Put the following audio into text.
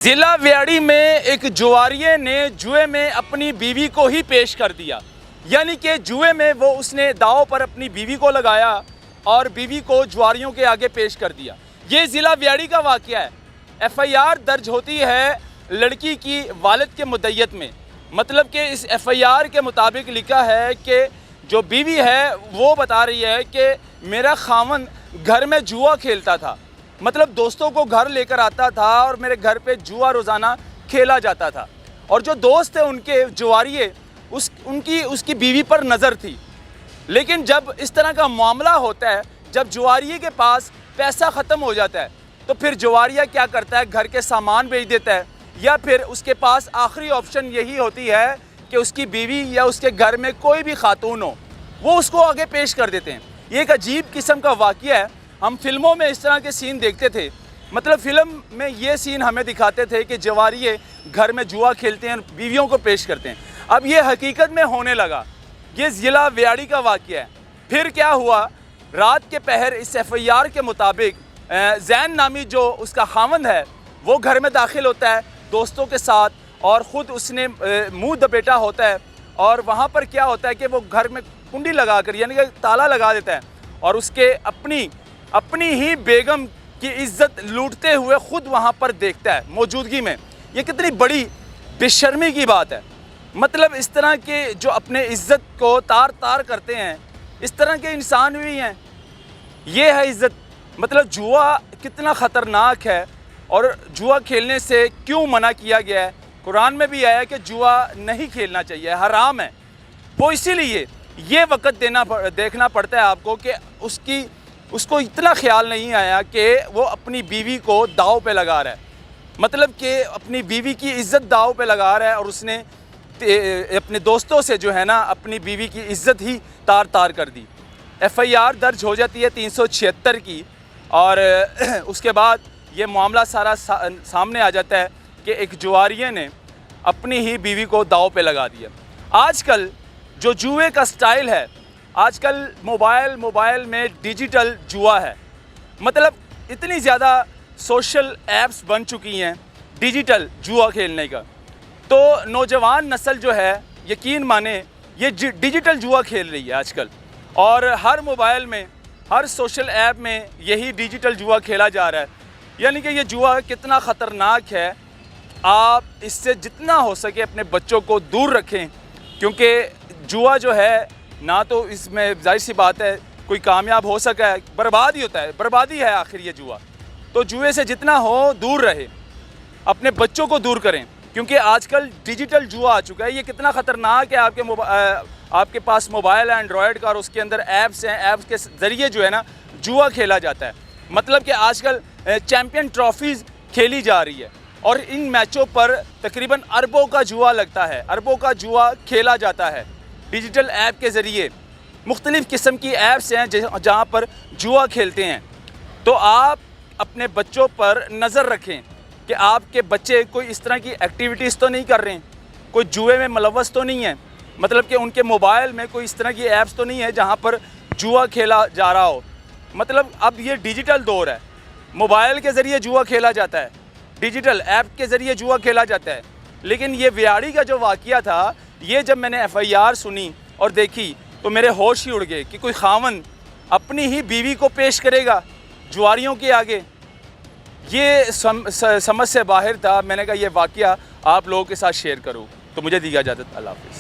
जिला व्याड़ी में एक जुआरिये ने जुए में अपनी बीवी को ही पेश कर दिया। यानी कि जुए में वो उसने दांव पर अपनी बीवी को लगाया और बीवी को जुआरियों के आगे पेश कर दिया। ये ज़िला व्याड़ी का वाक़या है। एफआईआर दर्ज होती है लड़की की वालिद के मुद्दयत में। मतलब कि इस एफआईआर के मुताबिक लिखा है कि जो बीवी है वो बता रही है कि मेरा खामन घर में जुआ खेलता था, मतलब दोस्तों को घर लेकर आता था और मेरे घर पे जुआ रोज़ाना खेला जाता था। और जो दोस्त थे उनके जुआरिये उसकी बीवी पर नज़र थी। लेकिन जब इस तरह का मामला होता है, जब जुआरिये के पास पैसा ख़त्म हो जाता है, तो फिर जुआरिया क्या करता है, घर के सामान बेच देता है, या फिर उसके पास आखिरी ऑप्शन यही होती है कि उसकी बीवी या उसके घर में कोई भी खातून हो, वो उसको आगे पेश कर देते हैं। ये एक अजीब किस्म का वाक़या है। हम फिल्मों में इस तरह के सीन देखते थे। मतलब फ़िल्म में ये सीन हमें दिखाते थे कि जुआरिये घर में जुआ खेलते हैं, बीवियों को पेश करते हैं। अब ये हकीकत में होने लगा। ये ज़िला व्याड़ी का वाक़या है। फिर क्या हुआ, रात के पहर इस एफआईआर के मुताबिक जैन नामी जो उसका खामंद है वो घर में दाखिल होता है दोस्तों के साथ, और ख़ुद उसने मुँह दपेटा होता है। और वहाँ पर क्या होता है कि वो घर में कुंडी लगा कर, यानी कि ताला लगा देता है, और उसके अपनी ही बेगम की इज़्ज़त लूटते हुए ख़ुद वहाँ पर देखता है मौजूदगी में। ये कितनी बड़ी बेशर्मी की बात है। मतलब इस तरह के जो अपने इज़्ज़त को तार तार करते हैं, इस तरह के इंसान भी हैं। ये है इज़्ज़त। मतलब जुआ कितना ख़तरनाक है और जुआ खेलने से क्यों मना किया गया है। कुरान में भी आया है कि जुआ नहीं खेलना चाहिए, हराम है। वो इसीलिए ये वक़्त देखना पड़ता है आपको कि उसको इतना ख्याल नहीं आया कि वो अपनी बीवी को दाव पे लगा रहा है। मतलब कि अपनी बीवी की इज़्ज़त दाव पे लगा रहा है, और उसने अपने दोस्तों से जो है ना अपनी बीवी की इज़्ज़त ही तार तार कर दी। एफआईआर दर्ज हो जाती है 376 की, और उसके बाद ये मामला सारा सामने आ जाता है कि एक जुआरिये ने अपनी ही बीवी को दाव पे लगा दिया। आजकल जो जुए का स्टाइल है, आजकल मोबाइल में डिजिटल जुआ है। मतलब इतनी ज़्यादा सोशल ऐप्स बन चुकी हैं डिजिटल जुआ खेलने का, तो नौजवान नस्ल जो है यकीन माने ये डिजिटल जुआ खेल रही है आजकल। और हर मोबाइल में, हर सोशल ऐप में यही डिजिटल जुआ खेला जा रहा है। यानी कि ये जुआ कितना ख़तरनाक है। आप इससे जितना हो सके अपने बच्चों को दूर रखें, क्योंकि जुआ जो है ना तो इसमें जाहिर सी बात है कोई कामयाब हो सका है, बर्बाद ही होता है, बर्बादी है आखिर ये जुआ। तो जुए से जितना हो दूर रहे, अपने बच्चों को दूर करें, क्योंकि आजकल डिजिटल जुआ आ चुका है। ये कितना ख़तरनाक है। आपके पास मोबाइल है एंड्रॉयड का, और उसके अंदर ऐप्स हैं, ऐप्स के ज़रिए जो है ना जुआ खेला जाता है। मतलब कि आजकल चैम्पियन ट्रॉफीज़ खेली जा रही है, और इन मैचों पर तकरीबन अरबों का जुआ लगता है, अरबों का जुआ खेला जाता है डिजिटल ऐप के ज़रिए। मुख्तलिफ़ किस्म की ऐप्स हैं जहाँ पर जुआ खेलते हैं। तो आप अपने बच्चों पर नज़र रखें कि आपके बच्चे कोई इस तरह की एक्टिविटीज़ तो नहीं कर रहे हैं, कोई जुए में मुलव्वस तो नहीं है। मतलब कि उनके मोबाइल में कोई इस तरह की ऐप्स तो नहीं है जहाँ पर जुआ खेला जा रहा हो। मतलब अब ये डिजिटल दौर है, मोबाइल के ज़रिए जुआ खेला जाता है, डिजिटल ऐप के ज़रिए जुआ खेला जाता है। लेकिन ये व्याड़ी का जो वाक़या था, ये जब मैंने एफआईआर सुनी और देखी तो मेरे होश ही उड़ गए कि कोई खामन अपनी ही बीवी को पेश करेगा जुआरियों के आगे। ये समझ से बाहर था। मैंने कहा ये वाक़या आप लोगों के साथ शेयर करूँ, तो मुझे दी इजाज़त। अल्लाह हाफ़िज़।